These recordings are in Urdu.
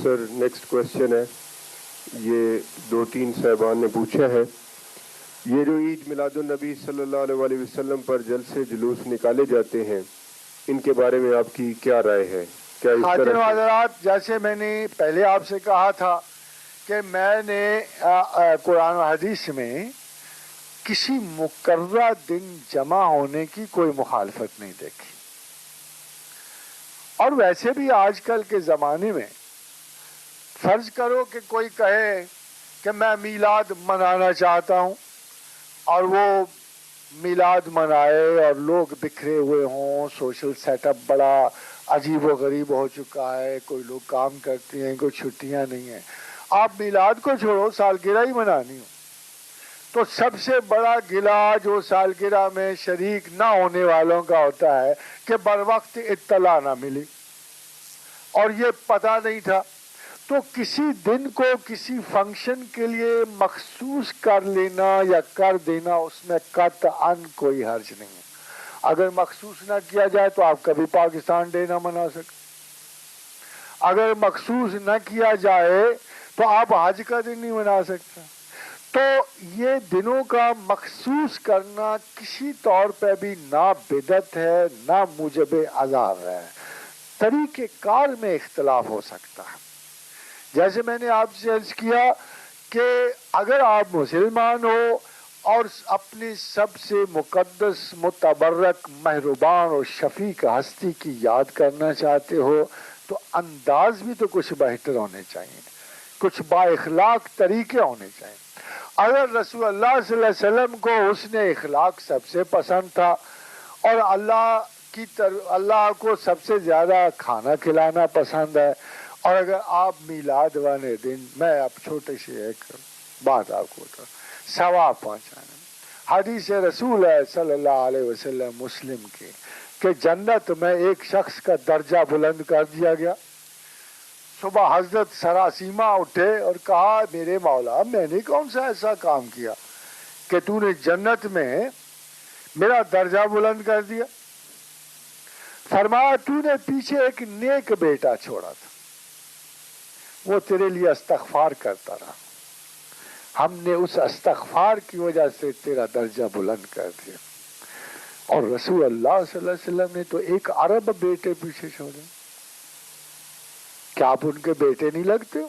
سر نیکسٹ کویشچن ہے، یہ 2-3 صاحبان نے پوچھا ہے، یہ جو عید میلاد النبی صلی اللہ علیہ وسلم پر جلسے جلوس نکالے جاتے ہیں، ان کے بارے میں آپ کی کیا رائے ہے؟ کیا اس خاتون طرح حضرات، جیسے میں نے پہلے آپ سے کہا تھا کہ میں نے قرآن و حدیث میں کسی مقررہ دن جمع ہونے کی کوئی مخالفت نہیں دیکھی، اور ویسے بھی آج کل کے زمانے میں فرض کرو کہ کوئی کہے کہ میں میلاد منانا چاہتا ہوں، اور وہ میلاد منائے اور لوگ بکھرے ہوئے ہوں، سوشل سیٹ اپ بڑا عجیب و غریب ہو چکا ہے، کوئی لوگ کام کرتے ہیں، کوئی چھٹیاں نہیں ہیں، آپ میلاد کو چھوڑو سالگرہ ہی منانی ہو تو سب سے بڑا گلہ جو سالگرہ میں شریک نہ ہونے والوں کا ہوتا ہے کہ بر وقت اطلاع نہ ملی اور یہ پتہ نہیں تھا، تو کسی دن کو کسی فنکشن کے لیے مخصوص کر لینا یا کر دینا اس میں قطعاً کوئی حرج نہیں ہے۔ اگر مخصوص نہ کیا جائے تو آپ کبھی پاکستان ڈے نہ منا سکتے، اگر مخصوص نہ کیا جائے تو آپ حج کا دن نہیں منا سکتے، تو یہ دنوں کا مخصوص کرنا کسی طور پہ بھی نہ بدعت ہے نہ موجب عذاب ہے، طریقہ کار میں اختلاف ہو سکتا ہے۔ جیسے میں نے آپ سے عرض کیا کہ اگر آپ مسلمان ہو اور اپنی سب سے مقدس متبرک مہربان اور شفیق ہستی کی یاد کرنا چاہتے ہو تو انداز بھی تو کچھ بہتر ہونے چاہیے، کچھ با اخلاق طریقے ہونے چاہیے۔ اگر رسول اللہ صلی اللہ علیہ وسلم کو حسن اخلاق سب سے پسند تھا اور اللہ کو سب سے زیادہ کھانا کھلانا پسند ہے، اور اگر آپ میلاد والے دن، میں اب چھوٹے سے ایک بات آپ کو بتا، ثواب پہنچانا، حدیث رسول ہے صلی اللہ علیہ وسلم مسلم کی کہ جنت میں ایک شخص کا درجہ بلند کر دیا گیا۔ صبح حضرت سراسیمہ اٹھے اور کہا میرے مولا میں نے کون سا ایسا کام کیا کہ تو نے جنت میں میرا درجہ بلند کر دیا؟ فرمایا تو نے پیچھے ایک نیک بیٹا چھوڑا تھا، وہ تیرے لیے استغفار کرتا رہا، ہم نے اس استغفار کی وجہ سے تیرا درجہ بلند کر دیا۔ اور رسول اللہ صلی اللہ علیہ وسلم نے تو ایک عرب بیٹے پیچھے چھوڑے، کیا آپ ان کے بیٹے نہیں لگتے ہو؟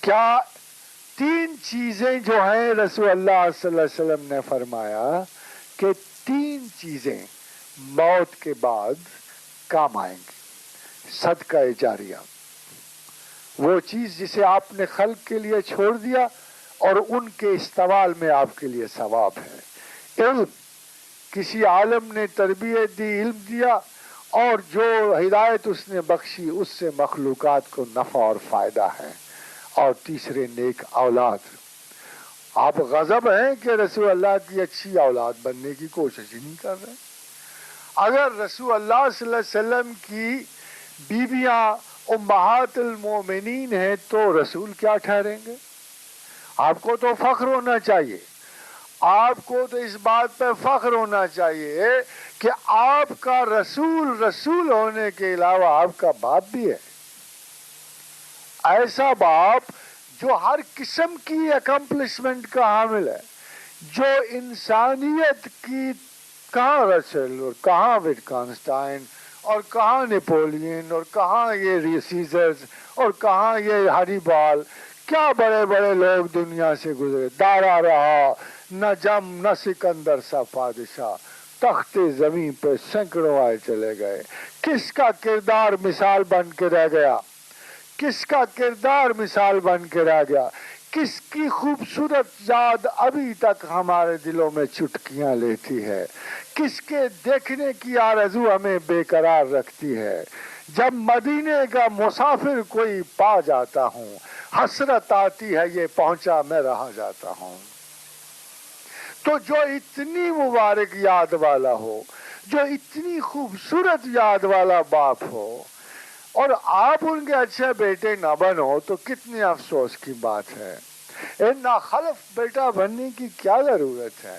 کیا 3 چیزیں جو ہیں رسول اللہ صلی اللہ علیہ وسلم نے فرمایا کہ 3 چیزیں موت کے بعد کام آئیں گی، صدقہ جاریہ، وہ چیز جسے آپ نے خلق کے لیے چھوڑ دیا اور ان کے استعمال میں آپ کے لیے ثواب ہے۔ علم، کسی عالم نے تربیت دی، علم دیا، اور جو ہدایت اس نے بخشی اس سے مخلوقات کو نفع اور فائدہ ہے۔ اور تیسرے نیک اولاد۔ آپ غضب ہیں کہ رسول اللہ کی اچھی اولاد بننے کی کوشش ہی نہیں کر رہے۔ اگر رسول اللہ صلی اللہ علیہ وسلم کی بیویاں امہات المومنین ہیں تو رسول کیا ٹھہریں گے؟ آپ کو تو فخر ہونا چاہیے، آپ کو تو اس بات پہ فخر ہونا چاہیے کہ آپ کا رسول ہونے کے علاوہ آپ کا باپ بھی ہے، ایسا باپ جو ہر قسم کی اکمپلشمنٹ کا حامل ہے، جو انسانیت کی کہاں رسل اور کہاں وٹکنسٹائن اور کہاں نیپولین اور کہاں یہ سیزرز اور کہاں یہ ہری بال، کیا بڑے بڑے لوگ دنیا سے گزرے، دارا رہا نہ جم نہ سکندر سا بادشاہ، تخت زمین پہ سینکڑوں آئے چلے گئے، کس کا کردار مثال بن کے رہ گیا، کس کا کردار مثال بن کے رہ گیا، کس کی خوبصورت یاد ابھی تک ہمارے دلوں میں چٹکیاں لیتی ہے، کس کے دیکھنے کی آرزو ہمیں بے قرار رکھتی ہے۔ جب مدینے کا مسافر کوئی پا جاتا ہوں، حسرت آتی ہے یہ پہنچا میں رہا جاتا ہوں۔ تو جو اتنی مبارک یاد والا ہو، جو اتنی خوبصورت یاد والا باپ ہو، اور آپ ان کے اچھے بیٹے نہ بنو تو کتنی افسوس کی بات ہے۔ ناخلف بیٹا بننے کی کیا ضرورت ہے؟